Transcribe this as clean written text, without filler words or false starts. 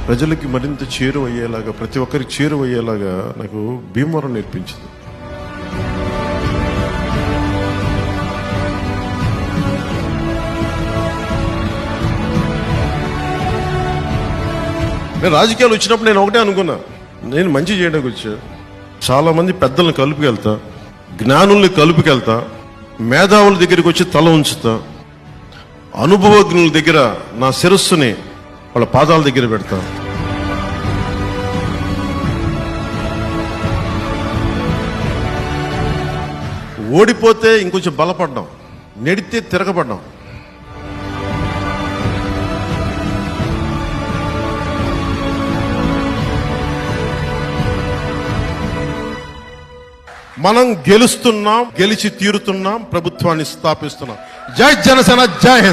ప్రజలకి మరింత చేరువయ్యేలాగా, ప్రతి ఒక్కరికి చేరువయ్యేలాగా నాకు భీమవరం నేర్పించింది. నేను రాజకీయాలు వచ్చినప్పుడు నేను ఒకటే అనుకున్నా, నేను మంచి చేయడానికి వచ్చా. చాలామంది పెద్దలను కలుపుకెళ్తా, జ్ఞానుల్ని కలుపుకెళ్తా, మేధావుల దగ్గరికి వచ్చి తల ఉంచుతా, అనుభవజ్ఞుల దగ్గర నా శిరస్సుని వాళ్ళ పాదాల దగ్గర పెడతా. ఓడిపోతే ఇంకొంచెం బలపడ్డాం, నెడితే తిరగబడ్డాం. మనం గెలుస్తున్నాం, గెలిచి తీరుతున్నాం, ప్రభుత్వాన్ని స్థాపిస్తున్నాం. జై జనసేన, జై హింద్.